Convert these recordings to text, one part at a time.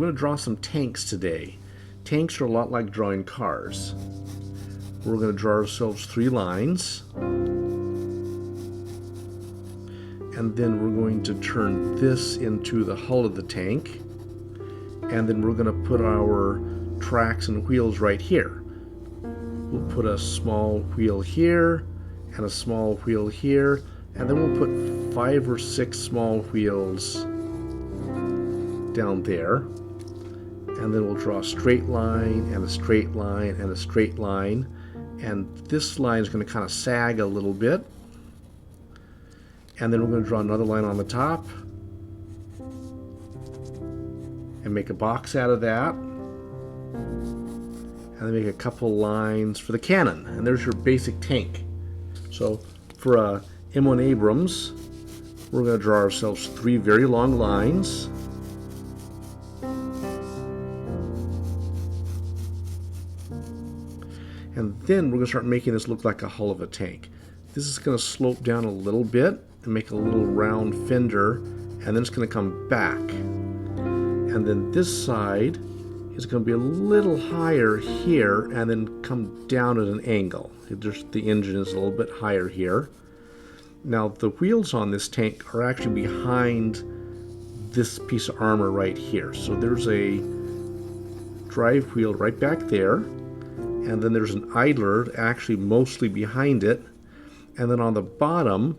going to draw some tanks today. Tanks are a lot like drawing cars. We're going to draw ourselves 3 lines. And then we're going to turn this into the hull of the tank. And then we're going to put our tracks and wheels right here. We'll put a small wheel here and a small wheel here, and then we'll put 5 or 6 small wheels down there. And then we'll draw a straight line and a straight line and a straight line. And this line is going to kind of sag a little bit. And then we're going to draw another line on the top and make a box out of that. And then make a couple lines for the cannon. And there's your basic tank. So for a M1 Abrams, we're going to draw ourselves 3 very long lines. And then we're going to start making this look like a hull of a tank. This is going to slope down a little bit and make a little round fender, and then it's going to come back. And then this side is going to be a little higher here and then come down at an angle. The engine is a little bit higher here. Now the wheels on this tank are actually behind this piece of armor right here. So there's a drive wheel right back there, and then there's an idler actually mostly behind it. And then on the bottom,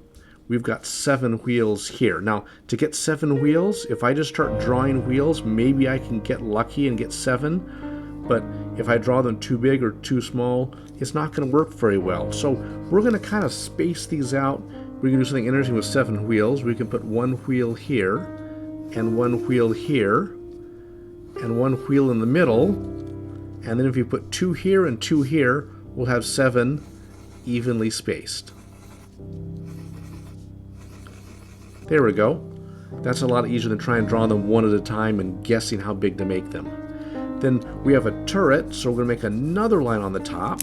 we've got 7 wheels here. Now, to get 7 wheels, if I just start drawing wheels, maybe I can get lucky and get 7. But if I draw them too big or too small, it's not going to work very well. So we're going to kind of space these out. We can do something interesting with 7 wheels. We can put 1 wheel here, and 1 wheel here, and 1 wheel in the middle. And then if you put 2 here and 2 here, we'll have 7 evenly spaced. There we go. That's a lot easier than trying to draw them one at a time and guessing how big to make them. Then we have a turret, so we're going to make another line on the top.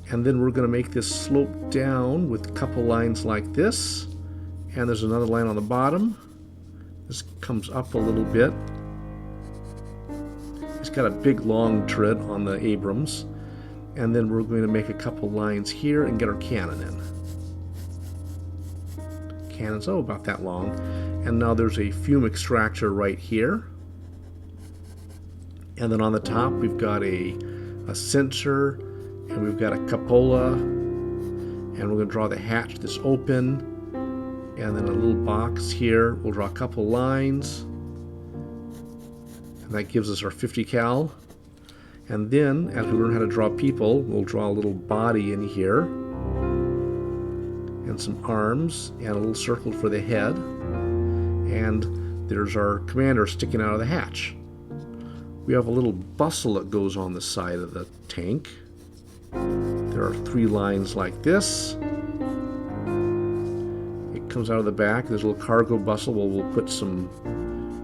And then we're going to make this slope down with a couple lines like this. And there's another line on the bottom. This comes up a little bit. It's got a big long turret on the Abrams. And then we're going to make a couple lines here and get our cannon in. Cannon's about that long. And now there's a fume extractor right here. And then on the top we've got a sensor, and we've got a cupola, and we're going to draw the hatch that's open, and then a little box here. We'll draw a couple lines, and that gives us our 50 cal. And then as we learn how to draw people, we'll draw a little body in here, and some arms, and a little circle for the head, and there's our commander sticking out of the hatch. We have a little bustle that goes on the side of the tank. There are 3 lines like this. It comes out of the back. There's a little cargo bustle where we'll put some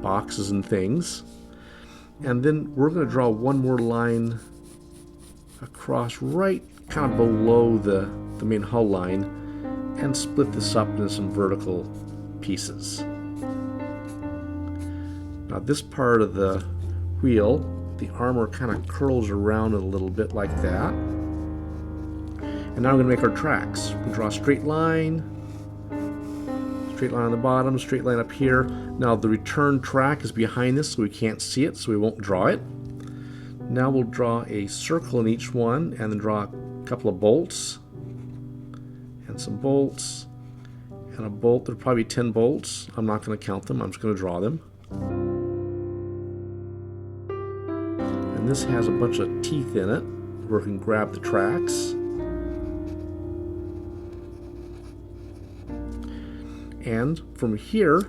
boxes and things. And then we're going to draw one more line across right kind of below the main hull line and split this up into some vertical pieces. Now this part of the wheel, the armor kind of curls around it a little bit like that. And now we're going to make our tracks. We draw a straight line on the bottom, straight line up here. Now the return track is behind this, so we can't see it, so we won't draw it. Now we'll draw a circle in each one, and then draw a couple of bolts, and some bolts, and a bolt. There are probably 10 bolts. I'm not going to count them, I'm just going to draw them. And this has a bunch of teeth in it where we can grab the tracks. And from here,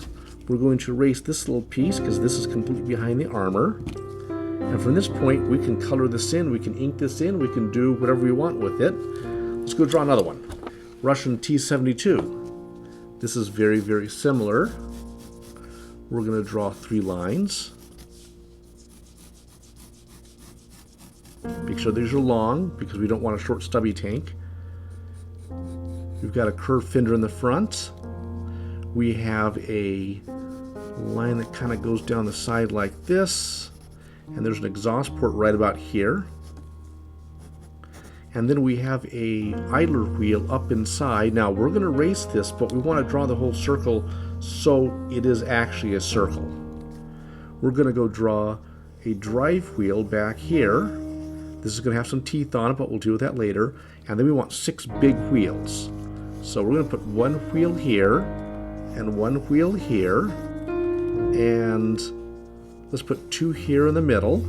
we're going to erase this little piece because this is completely behind the armor. And from this point, we can color this in, we can ink this in, we can do whatever we want with it. Let's go draw another one. Russian T-72. This is very, very similar. We're going to draw 3 lines. Make sure these are long because we don't want a short, stubby tank. We've got a curved fender in the front. We have a line that kind of goes down the side like this, and there's an exhaust port right about here. And then we have a idler wheel up inside. Now we're going to race this, but we want to draw the whole circle so it is actually a circle. We're going to go draw a drive wheel back here. This is going to have some teeth on it, but we'll deal with that later. And then we want 6 big wheels. So we're going to put 1 wheel here and 1 wheel here. And let's put 2 here in the middle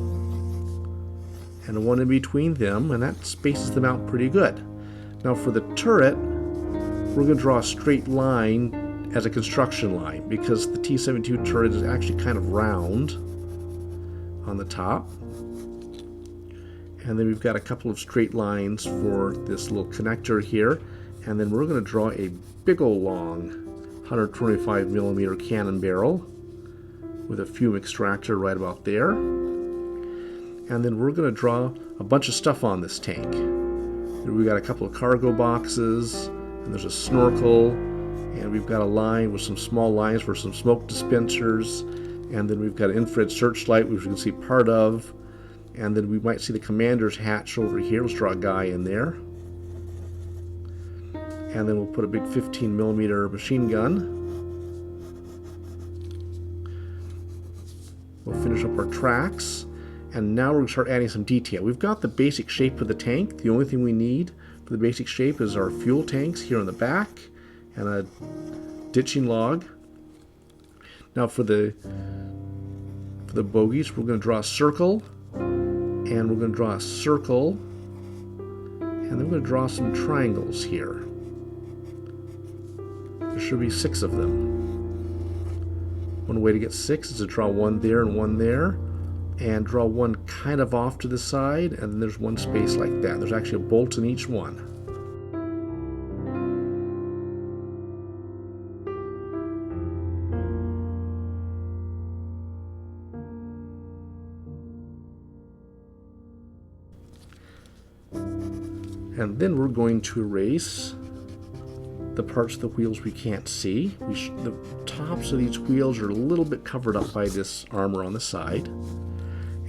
and 1 in between them, and that spaces them out pretty good. Now for the turret, we're going to draw a straight line as a construction line because the T-72 turret is actually kind of round on the top. And then we've got a couple of straight lines for this little connector here. And then we're going to draw a big ol' long 125 millimeter cannon barrel with a fume extractor right about there. And then we're going to draw a bunch of stuff on this tank. We've got a couple of cargo boxes, and there's a snorkel, and we've got a line with some small lines for some smoke dispensers, and then we've got an infrared searchlight, which we can see part of, and then we might see the commander's hatch over here. Let's draw a guy in there. And then we'll put a big 15 millimeter machine gun. We'll finish up our tracks. And now we're going to start adding some detail. We've got the basic shape of the tank. The only thing we need for the basic shape is our fuel tanks here on the back and a ditching log. Now for the bogies, we're going to draw a circle, and we're going to draw a circle, and then we're going to draw some triangles here. There should be 6 of them. One way to get 6 is to draw 1 there and 1 there, and draw 1 kind of off to the side, and then there's 1 space like that. There's actually a bolt in each one. And then we're going to erase the parts of the wheels we can't see. The tops of these wheels are a little bit covered up by this armor on the side.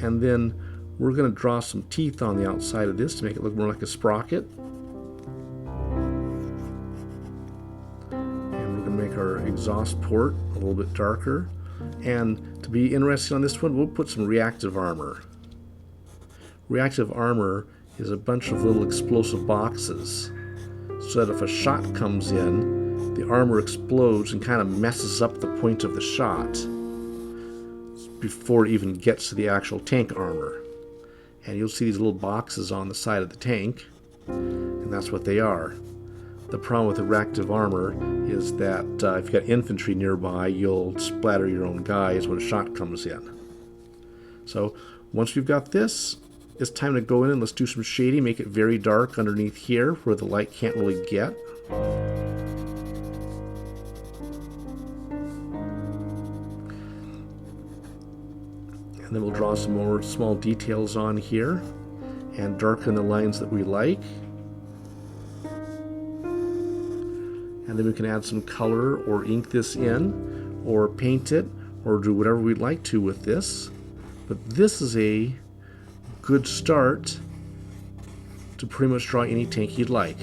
And then we're going to draw some teeth on the outside of this to make it look more like a sprocket. And we're going to make our exhaust port a little bit darker. And to be interesting on this one, we'll put some reactive armor. Reactive armor is a bunch of little explosive boxes, so that if a shot comes in, the armor explodes and kind of messes up the point of the shot before it even gets to the actual tank armor. And you'll see these little boxes on the side of the tank, and that's what they are. The problem with the reactive armor is that if you've got infantry nearby, you'll splatter your own guys when a shot comes in. So once we've got this, it's time to go in and let's do some shading, make it very dark underneath here where the light can't really get. And then we'll draw some more small details on here and darken the lines that we like. And then we can add some color or ink this in or paint it or do whatever we'd like to with this. But this is a good start to pretty much draw any tank you'd like.